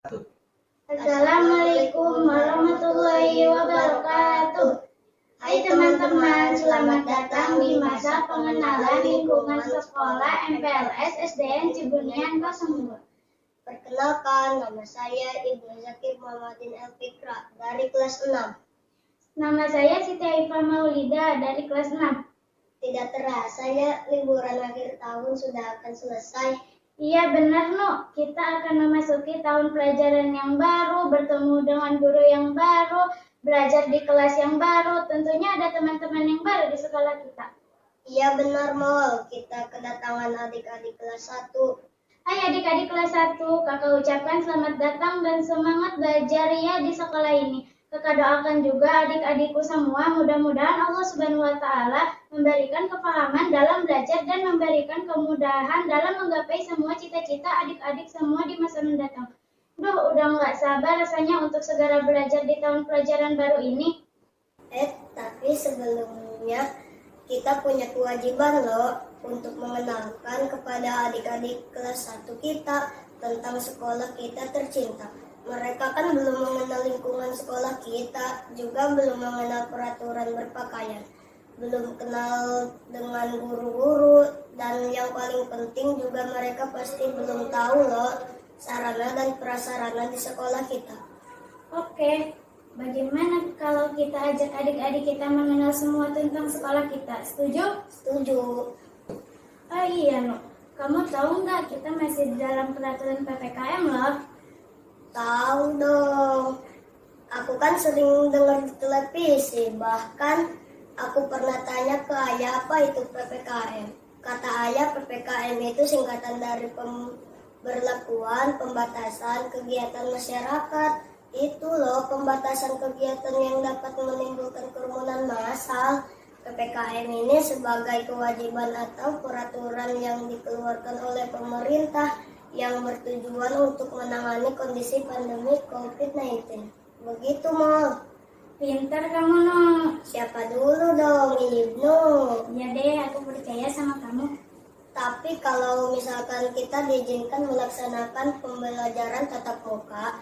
Assalamualaikum warahmatullahi wabarakatuh. Hai teman-teman, selamat datang di masa pengenalan lingkungan sekolah MPLS SDN Cibunian 02. Perkenalkan, nama saya Ibnu Zakir Muhammadin Elfikra dari kelas 6. Nama saya Siti Aifah Maulida dari kelas 6. Tidak terasa ya, liburan akhir tahun sudah akan selesai. Iya benar, Nu. Kita akan memasuki tahun pelajaran yang baru, bertemu dengan guru yang baru, belajar di kelas yang baru. Tentunya ada teman-teman yang baru di sekolah kita. Iya benar, Mol. Kita kedatangan adik-adik kelas 1. Hai adik-adik kelas 1, kakak ucapkan selamat datang dan semangat belajar ya di sekolah ini. Kakak doakan juga adik-adikku semua, mudah-mudahan Allah Subhanahu wa Ta'ala memberikan kepahaman dalam belajar dan memberikan kemudahan dalam menggapai semua cita-cita adik-adik semua di masa mendatang. Udah nggak sabar rasanya untuk segera belajar di tahun pelajaran baru ini. Tapi sebelumnya kita punya kewajiban loh untuk mengenalkan kepada adik-adik kelas 1 kita tentang sekolah kita tercinta. Mereka kan belum mengenal lingkungan sekolah kita, juga belum mengenal peraturan berpakaian, belum kenal dengan guru-guru, dan yang paling penting juga mereka pasti belum tahu loh sarana dan prasarana di sekolah kita. Oke, bagaimana kalau kita ajak adik-adik kita mengenal semua tentang sekolah kita? Setuju? Setuju. Oh iya, No. Kamu tahu nggak kita masih di dalam peraturan PPKM loh? Tahu dong. Aku kan sering dengar di televisi, bahkan aku pernah tanya ke ayah apa itu PPKM. Kata ayah PPKM itu singkatan dari pemberlakuan pembatasan kegiatan masyarakat. Itu loh pembatasan kegiatan yang dapat menimbulkan kerumunan massal. PPKM ini sebagai kewajiban atau peraturan yang dikeluarkan oleh pemerintah yang bertujuan untuk menangani kondisi pandemi COVID-19. Begitu, Mo. Pintar kamu, No. Siapa dulu dong, Ibnu? Ya deh, aku percaya sama kamu. Tapi kalau misalkan kita diizinkan melaksanakan pembelajaran tatap muka,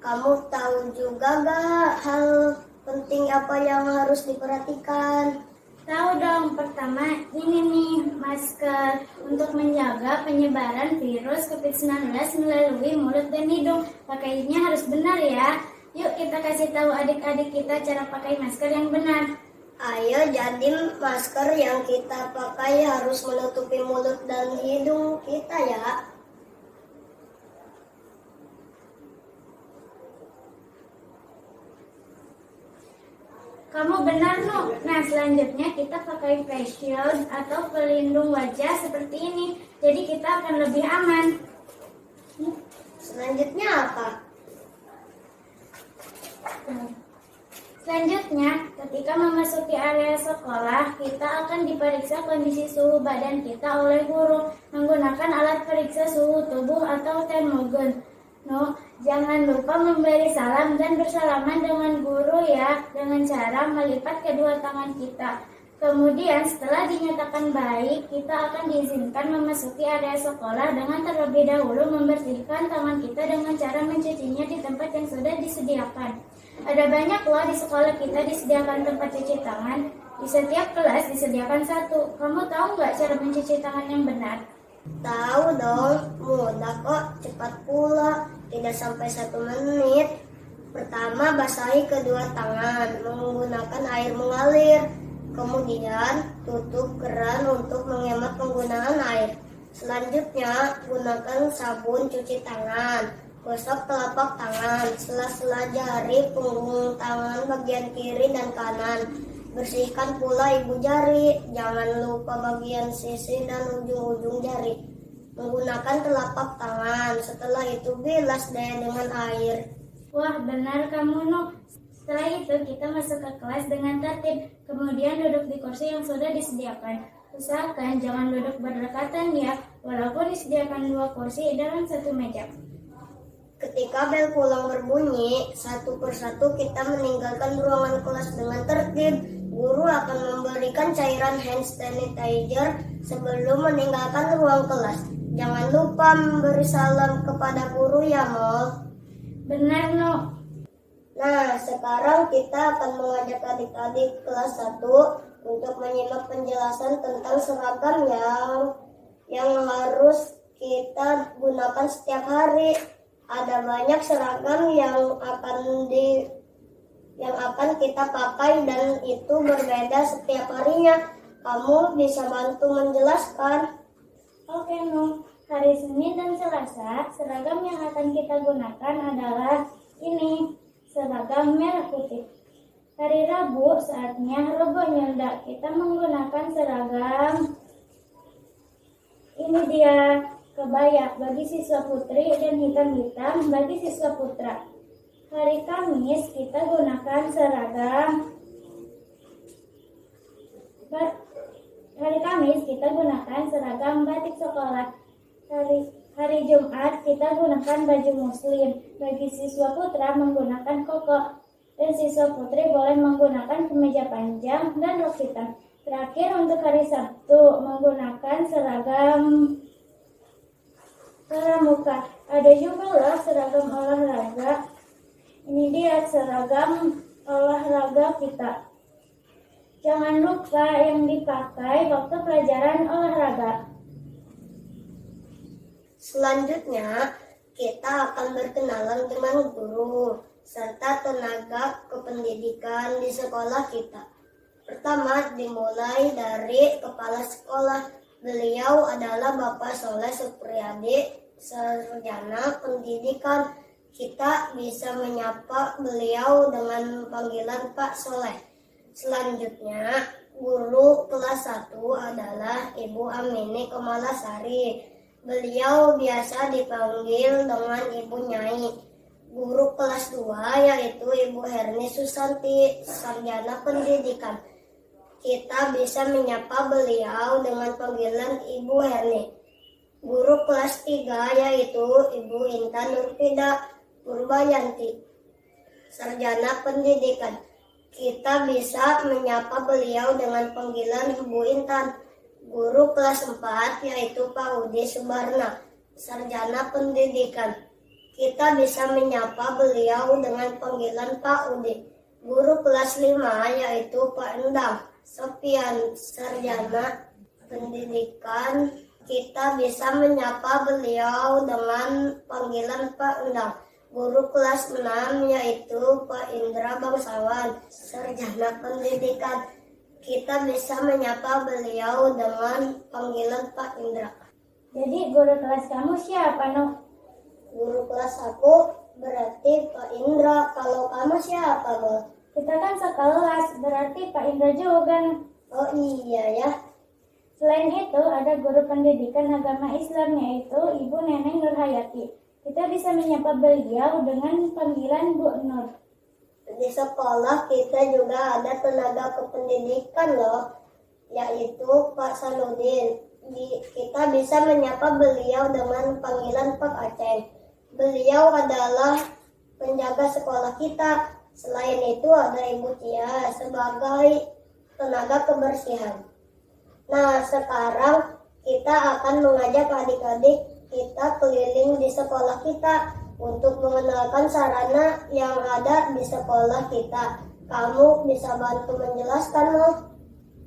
kamu tahu juga gak hal penting apa yang harus diperhatikan? Tahu dong, pertama ini nih, masker untuk menjaga penyebaran virus COVID-19 melalui mulut dan hidung. Pakainya harus benar ya. Yuk kita kasih tahu adik-adik kita cara pakai masker yang benar. Ayo, jadi masker yang kita pakai harus menutupi mulut dan hidung kita ya. Kamu benar, No. Nah, selanjutnya kita pakai face shield atau pelindung wajah seperti ini. Jadi kita akan lebih aman. Selanjutnya apa? Selanjutnya, ketika memasuki area sekolah, kita akan diperiksa kondisi suhu badan kita oleh guru menggunakan alat periksa suhu tubuh atau termogan. No, jangan lupa memberi salam dan bersalaman dengan guru ya, dengan cara melipat kedua tangan kita. Kemudian setelah dinyatakan baik, kita akan diizinkan memasuki area sekolah dengan terlebih dahulu membersihkan tangan kita dengan cara mencucinya di tempat yang sudah disediakan. Ada banyak loh di sekolah kita disediakan tempat cuci tangan. Di setiap kelas disediakan satu. Kamu tahu nggak cara mencuci tangan yang benar? Tahu dong, mudah kok, cepat pula, tidak sampai 1 menit. Pertama, basahi kedua tangan menggunakan air mengalir. Kemudian, tutup keran untuk menghemat penggunaan air. Selanjutnya, gunakan sabun cuci tangan. Gosok telapak tangan, sela-sela jari, punggung tangan bagian kiri dan kanan. Bersihkan pula ibu jari, jangan lupa bagian sisi dan ujung-ujung jari. Menggunakan telapak tangan, setelah itu bilas deh dengan air. Wah, benar kamu, No. Setelah itu kita masuk ke kelas dengan tertib, kemudian duduk di kursi yang sudah disediakan. Usahakan jangan duduk berdekatan ya, walaupun disediakan 2 kursi dalam 1 meja. Ketika bel pulang berbunyi, satu persatu kita meninggalkan ruangan kelas dengan tertib. Guru akan memberikan cairan hand sanitizer sebelum meninggalkan ruang kelas. Jangan lupa memberi salam kepada guru ya, Mol. Benar, No. Nah, sekarang kita akan mengajak adik-adik kelas 1 untuk menyimak penjelasan tentang seragam yang harus kita gunakan setiap hari. Ada banyak seragam yang akan kita pakai dan itu berbeda setiap harinya. Kamu bisa bantu menjelaskan? Oke, No. Hari Senin dan Selasa, seragam yang akan kita gunakan adalah ini, seragam merah putih. Hari Rabu, saatnya Robo Nyelda. Kita menggunakan seragam, ini dia, kebaya bagi siswa putri dan hitam-hitam bagi siswa putra. Hari Kamis, kita gunakan seragam batik sekolah. Hari Jumat kita gunakan baju muslim. Bagi siswa putra menggunakan koko dan siswa putri boleh menggunakan kemeja panjang dan rok hitam. Terakhir untuk hari Sabtu menggunakan seragam pramuka. Ada juga loh seragam olahraga. Ini dia seragam olahraga kita. Jangan lupa yang dipakai waktu pelajaran olahraga. Selanjutnya, kita akan berkenalan dengan guru serta tenaga kependidikan di sekolah kita. Pertama, dimulai dari kepala sekolah. Beliau adalah Bapak Soleh Supriyadi, sarjana pendidikan. Kita bisa menyapa beliau dengan panggilan Pak Soleh. Selanjutnya, guru kelas 1 adalah Ibu Amini Kemalasari. Beliau biasa dipanggil dengan Ibu Nyai. Guru kelas 2 yaitu Ibu Herni Susanti, sarjana pendidikan. Kita bisa menyapa beliau dengan panggilan Ibu Herni. Guru kelas 3 yaitu Ibu Intan Nurfida Purbayanti, sarjana pendidikan. Kita bisa menyapa beliau dengan panggilan Ibu Intan. Guru kelas 4 yaitu Pak Udi Subarna, sarjana pendidikan. Kita bisa menyapa beliau dengan panggilan Pak Udi. Guru kelas 5 yaitu Pak Endang Sofian, sarjana pendidikan. Kita bisa menyapa beliau dengan panggilan Pak Endang. Guru kelas 6 yaitu Pak Indra Bangsawan, sarjana pendidikan. Kita bisa menyapa beliau dengan panggilan Pak Indra. Jadi guru kelas kamu siapa, No? Guru kelas aku berarti Pak Indra. Kalau kamu siapa, Bol? Kita kan sekelas, berarti Pak Indra juga. Oh iya ya. Selain itu, ada guru pendidikan agama Islam yaitu Ibu Neneng Nurhayati. Kita bisa menyapa beliau dengan panggilan Bu Nur. Di sekolah kita juga ada tenaga kependidikan loh, yaitu Pak Saludin. Kita bisa menyapa beliau dengan panggilan Pak Aceh. Beliau adalah penjaga sekolah kita. Selain itu ada Ibu Tia sebagai tenaga kebersihan. Nah, sekarang kita akan mengajak adik-adik kita keliling di sekolah kita untuk mengenalkan sarana yang ada di sekolah kita. Kamu bisa bantu menjelaskan, loh?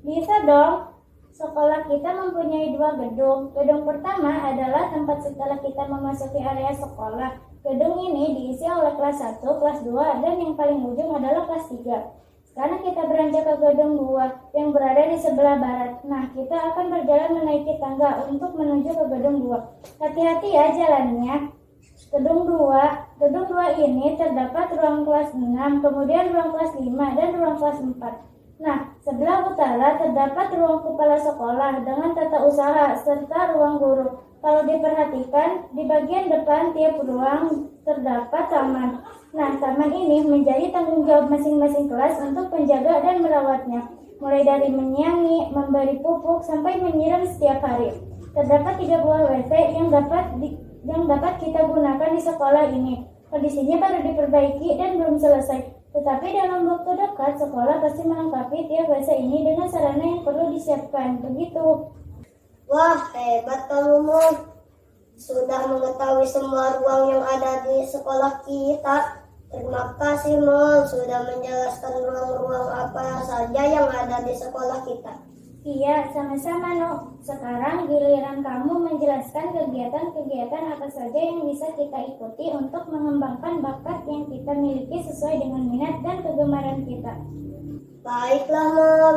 Bisa dong. Sekolah kita mempunyai 2 gedung. Gedung pertama adalah tempat setelah kita memasuki area sekolah. Gedung ini diisi oleh kelas 1, kelas 2, dan yang paling ujung adalah kelas 3. Sekarang kita beranjak ke gedung 2 yang berada di sebelah barat. Nah, kita akan berjalan menaiki tangga untuk menuju ke gedung 2. Hati-hati ya jalannya. Gedung 2 ini terdapat ruang kelas 6, kemudian ruang kelas 5, dan ruang kelas 4. Nah, sebelah utara terdapat ruang kepala sekolah dengan tata usaha serta ruang guru. Kalau diperhatikan, di bagian depan tiap ruang terdapat taman. Nah, taman ini menjadi tanggung jawab masing-masing kelas untuk menjaga dan merawatnya. Mulai dari menyiangi, memberi pupuk, sampai menyiram setiap hari. Terdapat 3 buah WC yang dapat kita gunakan di sekolah ini. Kondisinya baru diperbaiki dan belum selesai. Tetapi dalam waktu dekat, sekolah pasti melengkapi tiap WC ini dengan sarana yang perlu disiapkan. Begitu. Wah, hebat kamu, Mo. sudah mengetahui semua ruang yang ada di sekolah kita. Terima kasih Mol sudah menjelaskan ruang-ruang apa saja yang ada di sekolah kita. Iya, sama-sama No. Sekarang giliran kamu menjelaskan kegiatan-kegiatan apa saja yang bisa kita ikuti untuk mengembangkan bakat yang kita miliki sesuai dengan minat dan kegemaran kita. Baiklah Mol,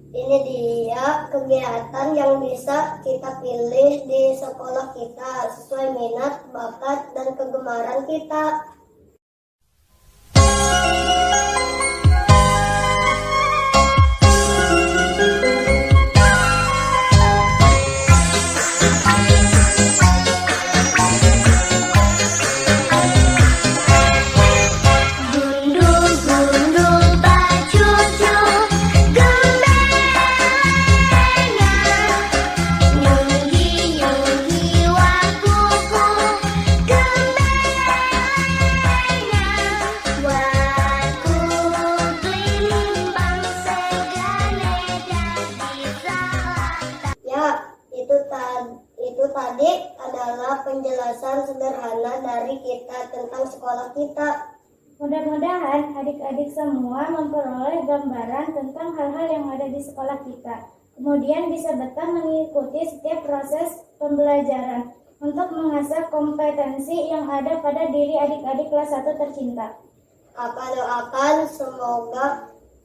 ini dia kegiatan yang bisa kita pilih di sekolah kita sesuai minat, bakat, dan kegemaran kita. Itu tadi adalah penjelasan sederhana dari kita tentang sekolah kita. Mudah-mudahan adik-adik semua memperoleh gambaran tentang hal-hal yang ada di sekolah kita. Kemudian bisa betah mengikuti setiap proses pembelajaran untuk mengasah kompetensi yang ada pada diri adik-adik kelas 1 tercinta. Kakak doakan semoga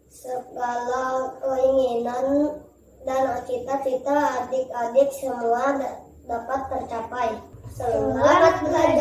segala keinginan dan cita-cita adik-adik semua dapat tercapai. Selamat belajar.